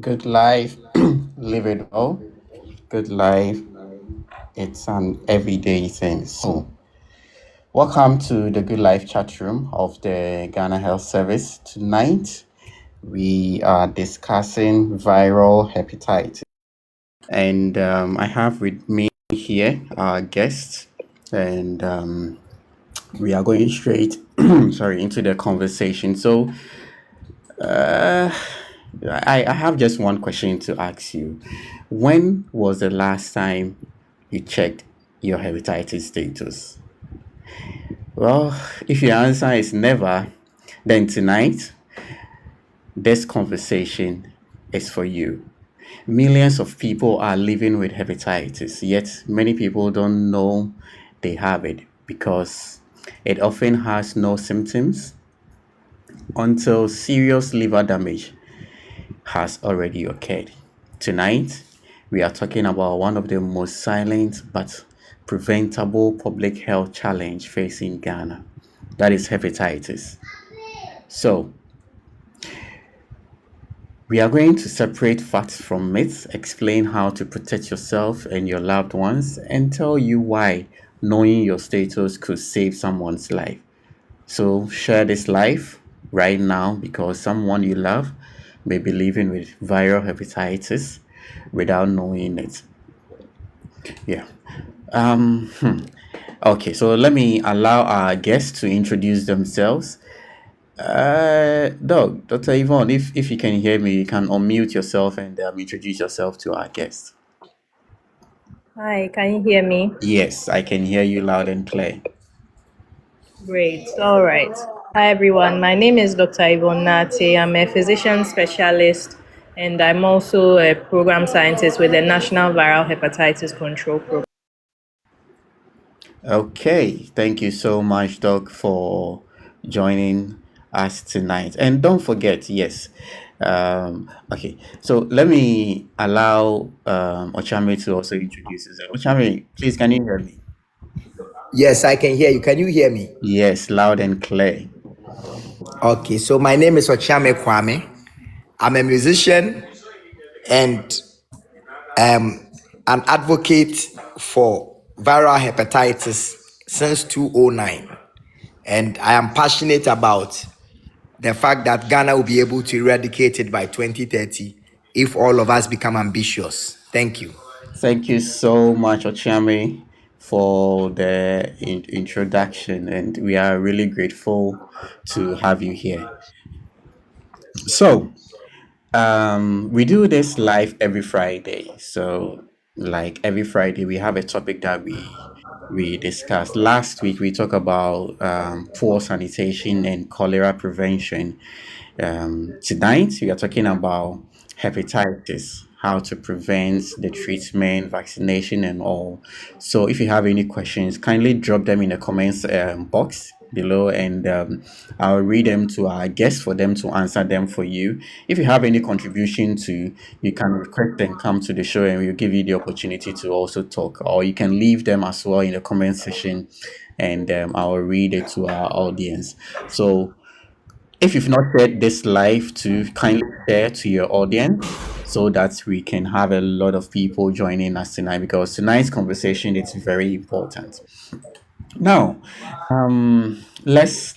Good life, live it well. Good life, it's an everyday thing. So, welcome to the Good Life chat room of the Ghana Health Service. Tonight, we are discussing viral hepatitis. And I have with me here our guest, and we are going straight, sorry, into the conversation. So, uh, I have just one question to ask you. When was the last time you checked your hepatitis status? Well, if your answer is never, then tonight, this conversation is for you. Millions of people are living with hepatitis, yet many people don't know they have it because it often has no symptoms until serious liver damage has already occurred. Tonight, we are talking about one of the most silent but preventable public health challenge facing Ghana. That is hepatitis. So, we are going to separate facts from myths, explain how to protect yourself and your loved ones, and tell you why knowing your status could save someone's life. So share this life right now because someone you love may be living with viral hepatitis without knowing it. Yeah. Um, hmm. Okay, so let me allow our guests to introduce themselves. Dr. Yvonne, if you can hear me, you can unmute yourself and introduce yourself to our guest. Hi, can you hear me? Yes, I can hear you loud and clear. Great. All right. Hi, everyone. My name is Dr. Yvonne Nate. I'm a physician specialist and I'm also a program scientist with the National Viral Hepatitis Control Program. Okay, thank you so much, Doc, for joining us tonight. And don't forget, yes. Okay, so let me allow Ochame to also introduce himself. Ochame, please, can you hear me? Yes, I can hear you. Can you hear me? Yes, loud and clear. Okay, so my name is Okyeame Kwame. I'm a musician and an advocate for viral hepatitis since 2009. And I am passionate about the fact that Ghana will be able to eradicate it by 2030 if all of us become ambitious. Thank you. Thank you so much, Ochame, for the introduction, and we are really grateful to have you here. So, we do this live every Friday. So, like every Friday, we have a topic that we discussed. Last week, we talked about poor sanitation and cholera prevention. Tonight, we are talking about hepatitis, how to prevent the treatment, vaccination, and all. So, if you have any questions, kindly drop them in the comments box below, and I'll read them to our guests for them to answer them for you. If you have any contribution to, you can request and come to the show, and we'll give you the opportunity to also talk, or you can leave them as well in the comment section, and I'll read it to our audience. So if you've not shared this live, to kindly share to your audience so that we can have a lot of people joining us tonight, because tonight's conversation is very important. Now, let's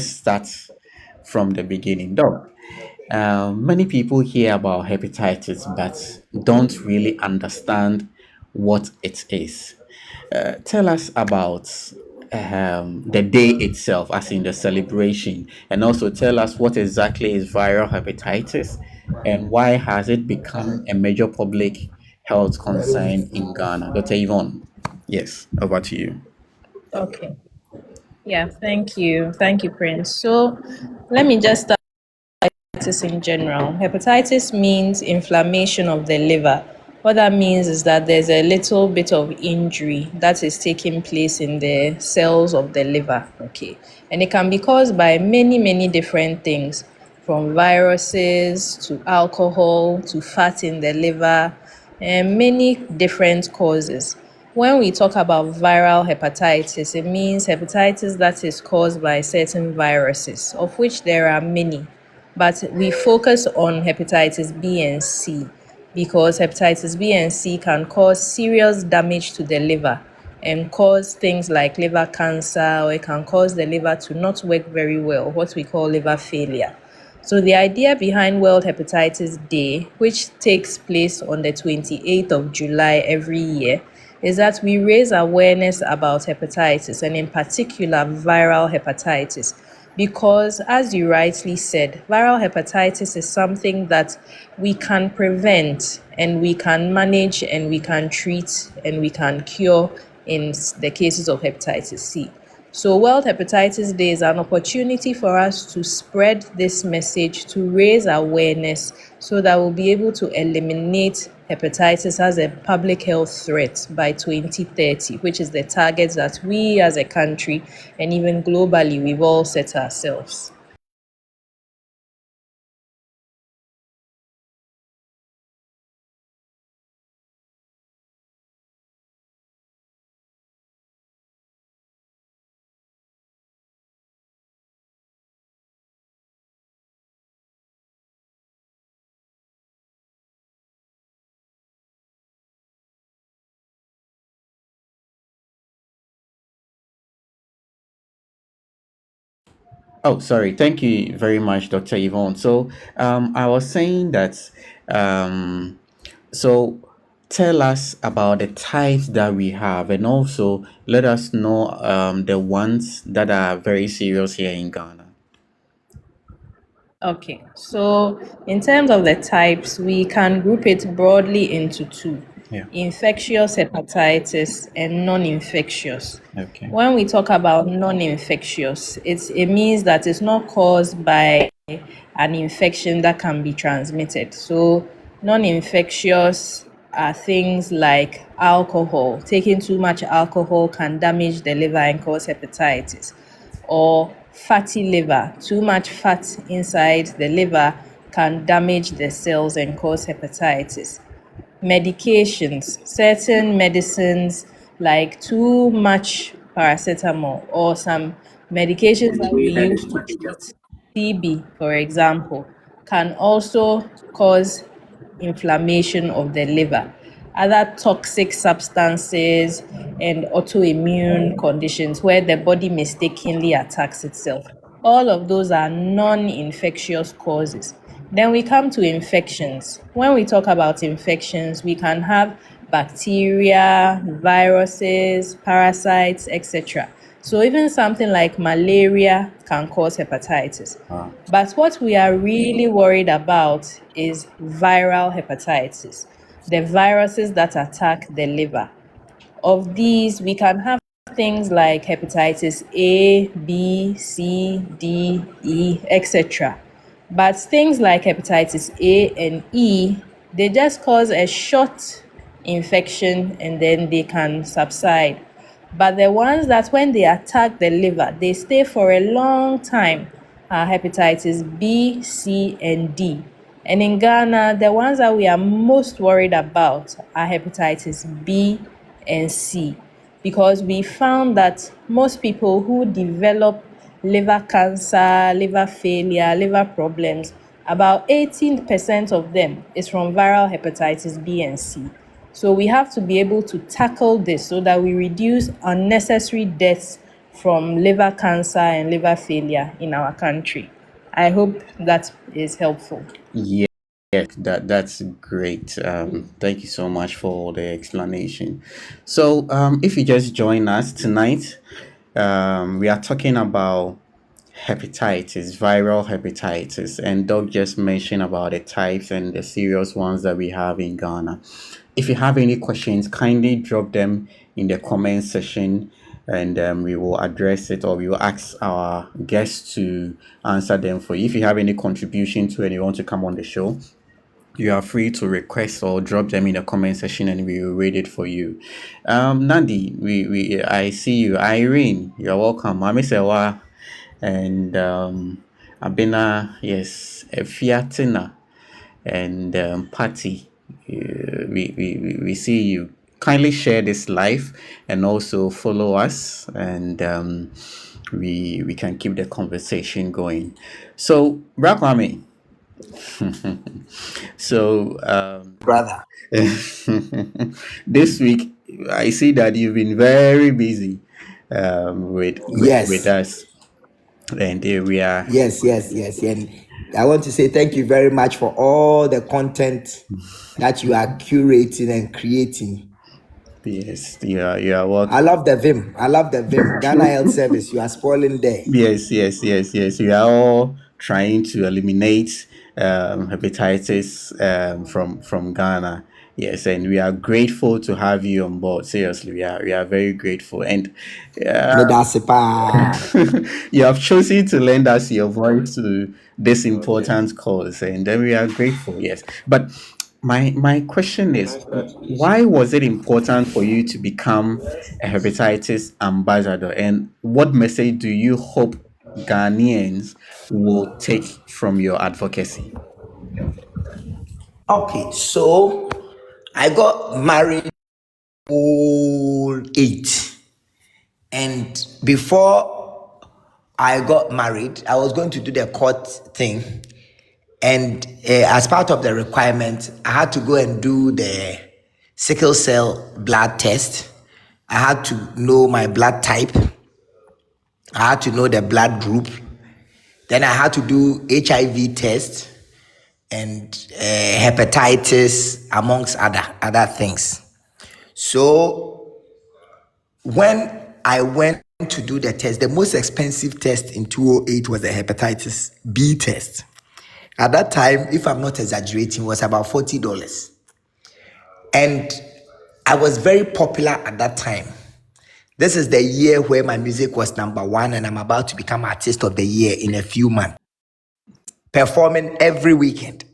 start from the beginning. Though many people hear about hepatitis but don't really understand what it is. Tell us about the day itself, as in the celebration, and also tell us what exactly is viral hepatitis and why has it become a major public health concern in Ghana. Dr. Yvonne, yes, over to you. Okay. Yeah, thank you. Thank you, Prince. So let me just start with hepatitis in general. Hepatitis means inflammation of the liver. What that means is that there's a little bit of injury that is taking place in the cells of the liver. Okay. And it can be caused by many, many different things, from viruses to alcohol to fat in the liver, and many different causes. When we talk about viral hepatitis, it means hepatitis that is caused by certain viruses, of which there are many. but we focus on hepatitis B and C because hepatitis B and C can cause serious damage to the liver and cause things like liver cancer, or it can cause the liver to not work very well, what we call liver failure. So the idea behind World Hepatitis Day, which takes place on the 28th of July every year, is that we raise awareness about hepatitis, and in particular viral hepatitis, because as you rightly said, viral hepatitis is something that we can prevent and we can manage and we can treat and we can cure in the cases of hepatitis C. So, World Hepatitis Day is an opportunity for us to spread this message, to raise awareness, so that we'll be able to eliminate hepatitis as a public health threat by 2030, which is the target that we as a country and even globally we've all set ourselves. Oh, sorry. Thank you very much, Dr. Yvonne. So, I was saying that, um, so tell us about the types that we have, and also let us know the ones that are very serious here in Ghana. Okay, so in terms of the types, we can group it broadly into two: Yeah. infectious hepatitis and non infectious. Okay. When we talk about non infectious, it means that it's not caused by an infection that can be transmitted. So, non infectious are things like alcohol. Taking too much alcohol can damage the liver and cause hepatitis, or fatty liver. Too much fat inside the liver can damage the cells and cause hepatitis. Medications, certain medicines like too much paracetamol, or some medications that we use to treat TB, for example, can also cause inflammation of the liver. Other toxic substances and autoimmune conditions where the body mistakenly attacks itself. All of those are non infectious causes. Then we come to infections. When we talk about infections, we can have bacteria, viruses, parasites, etc. So even something like malaria can cause hepatitis. Wow. But what we are really worried about is viral hepatitis, the viruses that attack the liver. Of these, we can have things like hepatitis A, B, C, D, E, etc. But things like hepatitis A and E, they just cause a short infection and then they can subside. But the ones that when they attack the liver, they stay for a long time are hepatitis B, C, and D. And in Ghana, the ones that we are most worried about are hepatitis B and C, because we found that most people who develop liver cancer, liver failure, liver problems, about 18% of them is from viral hepatitis B and C. So we have to be able to tackle this so that we reduce unnecessary deaths from liver cancer and liver failure in our country. I hope that is helpful. Yeah, that's great. Thank you so much for the explanation. So, if you just join us tonight, we are talking about hepatitis, viral hepatitis, and Doug just mentioned about the types and the serious ones that we have in Ghana. If you have any questions, kindly drop them in the comment section, and we will address it, or we will ask our guests to answer them for you. If you have any contribution to and you want to come on the show, you are free to request or drop them in the comment section and we will read it for you. Nandi, we I see you. Irene, you're welcome. Mami Sewa and Abena, yes, Fiatina and Patty. We see you. Kindly share this live and also follow us, and we can keep the conversation going. So, Brakwame, So brother. this week, I see that you've been very busy with Yes, us, and here we are. yes. And I want to say thank you very much for all the content that you are curating and creating. Yes, you are welcome. I love the Vim. I love the Vim. Ghana Health Service. You are spoiling there. Yes. We are all trying to eliminate hepatitis from Ghana. Yes, and we are grateful to have you on board. Seriously, we are very grateful, and Medasipa. you have chosen to lend us your voice to this important cause, and then we are grateful. Yes, but my question is, why was it important for you to become a hepatitis ambassador, and what message do you hope Ghanaians will take from your advocacy? Okay, so I got married old age, and before I got married, I was going to do the court thing, and as part of the requirement, I had to go and do the sickle cell blood test. I had to know my blood type. I had to know the blood group. Then I had to do HIV test and hepatitis, amongst other things. So when I went to do the test, the most expensive test in 2008 was the hepatitis B test. At that time, if I'm not exaggerating, it was about $40. And I was very popular at that time. This is the year where my music was number one, and I'm about to become artist of the year in a few months, performing every weekend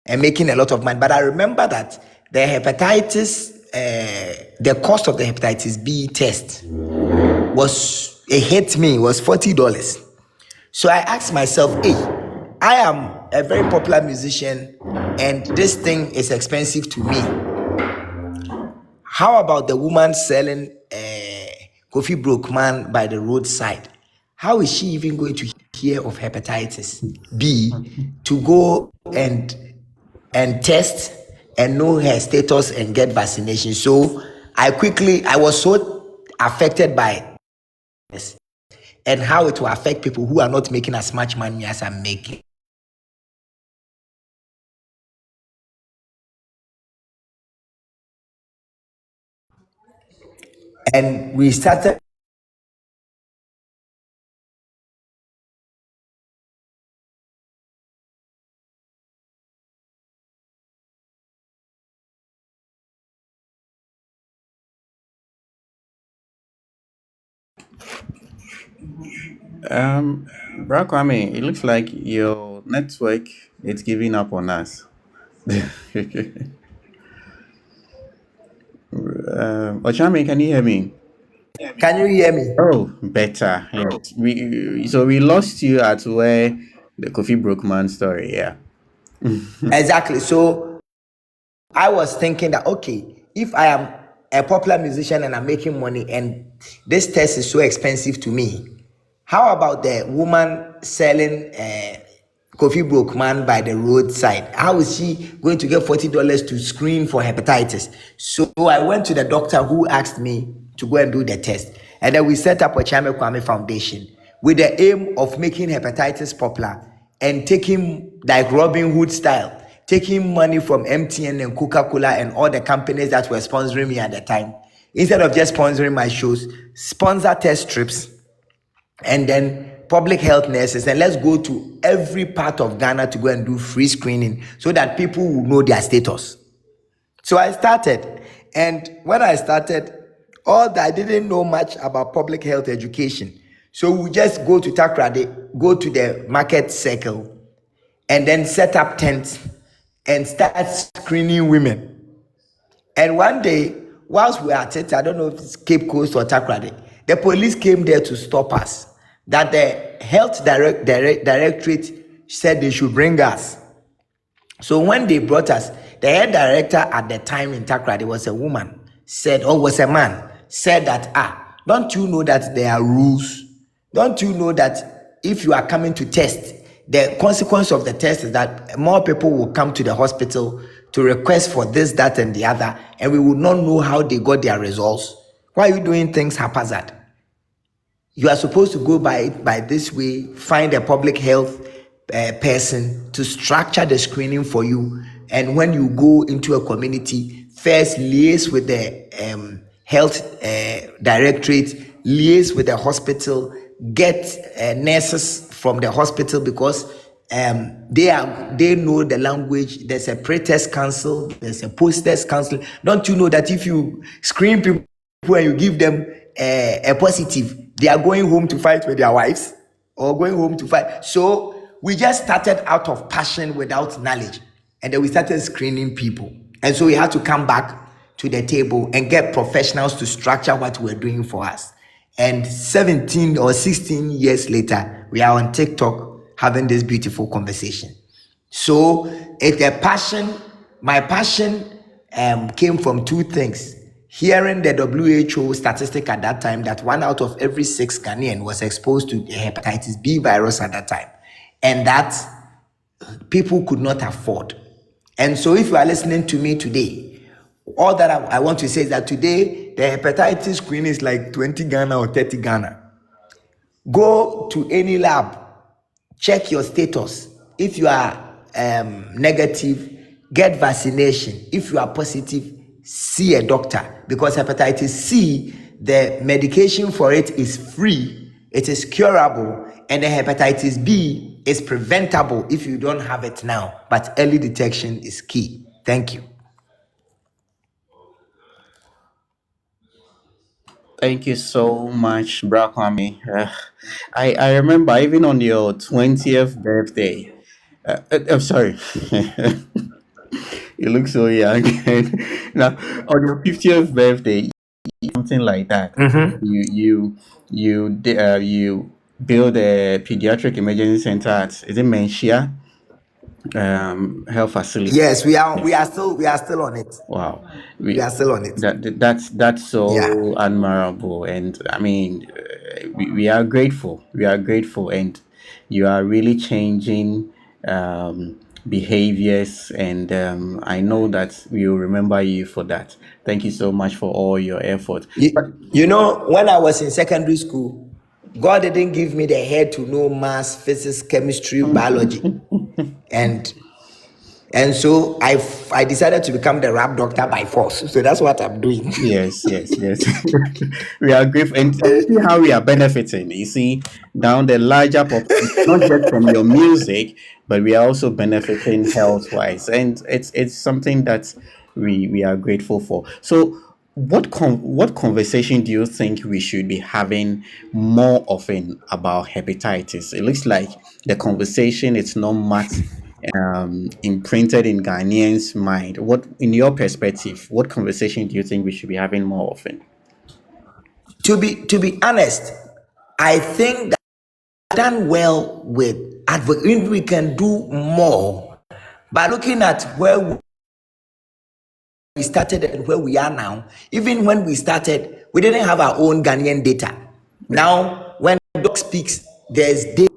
and making a lot of money. But I remember that the hepatitis, the cost of the hepatitis B test it hit me, was $40. So I asked myself, hey, I am a very popular musician and this thing is expensive to me. How about the woman selling coffee broke man by the roadside? How is she even going to hear of hepatitis B to go and test and know her status and get vaccination? So I was so affected by this and how it will affect people who are not making as much money as I'm making. And we started. Bro Kwame, it looks like your network is giving up on us. Ochame, can you hear me? Can you hear me? Oh, better. Yes. We lost you at where the coffee broke man story. Yeah. Exactly. So I was thinking that, okay, if I am a popular musician and I'm making money and this test is so expensive to me, how about the woman selling coffee broke man by the roadside? How is she going to get $40 to screen for hepatitis? So I went to the doctor who asked me to go and do the test. And then we set up a Okyeame Kwame Foundation with the aim of making hepatitis popular and taking, like Robin Hood style, taking money from MTN and Coca-Cola and all the companies that were sponsoring me at the time. Instead of just sponsoring my shows, sponsor test strips and then public health nurses, and let's go to every part of Ghana to go and do free screening so that people will know their status. So I started, and when I started, all that I didn't know much about public health education. So we just go to Takrade, go to the market circle, and then set up tents and start screening women. And one day, whilst we were at it, I don't know if it's Cape Coast or Takrade, the police came there to stop us. That the directorate said they should bring us. So when they brought us, the head director at the time in Takrade was a woman, was a man, said that, don't you know that there are rules? Don't you know that if you are coming to test, the consequence of the test is that more people will come to the hospital to request for this, that, and the other, and we will not know how they got their results. Why are you doing things haphazard? You are supposed to go by it by this way, find a public health person to structure the screening for you. And when you go into a community, first liaise with the health directorate, liaise with the hospital, get nurses from the hospital, because they know the language. There's a pre-test council, there's a post-test council. Don't you know that if you screen people and you give them a positive, they are going home to fight with their wives or going home to fight? So we just started out of passion without knowledge, and then we started screening people. And so we had to come back to the table and get professionals to structure what we're doing for us. And 17 or 16 years later, we are on TikTok having this beautiful conversation. So it's a passion. My passion came from two things. Hearing the WHO statistic at that time that 1 out of every 6 Ghanaian was exposed to the hepatitis B virus at that time, and that people could not afford. And so if you are listening to me today, all that I want to say is that today the hepatitis screen is like 20 Ghana or 30 Ghana. Go to any lab, check your status. If you are negative, get vaccination. If you are positive, see a doctor, because hepatitis C, the medication for it is free, it is curable, and the hepatitis B is preventable if you don't have it now, but early detection is key. Thank you. Thank you so much, Bra Kwame. I remember even on your 20th birthday. I'm sorry. You look so young. Now, on your 50th birthday, something like that, you build a pediatric emergency center at, is it Menchia health facility? Yes, we are still on it. Wow, We are still on it. that's Yeah. so admirable, and I mean, we are grateful. We are grateful, and you are really changing behaviors, and I know that we will remember you for that. Thank you so much for all your effort. You know, when I was in secondary school, God didn't give me the head to know math, physics, chemistry, biology, and so I decided to become the rap doctor by force. So that's what I'm doing. Yes, yes, yes. We are grateful, and see how we are benefiting. You see, down the larger population, not just from your music, but we are also benefiting health wise, and it's something that we are grateful for. So, what conversation do you think we should be having more often about hepatitis? It looks like the conversation is not much imprinted in Ghanaians' mind. What, in your perspective, what conversation do you think we should be having more often? To be honest, I think that we've done well with advocacy. We can do more. By looking at where we started and where we are now, even when we started, we didn't have our own Ghanaian data. Yeah. Now, when the doc speaks, there's data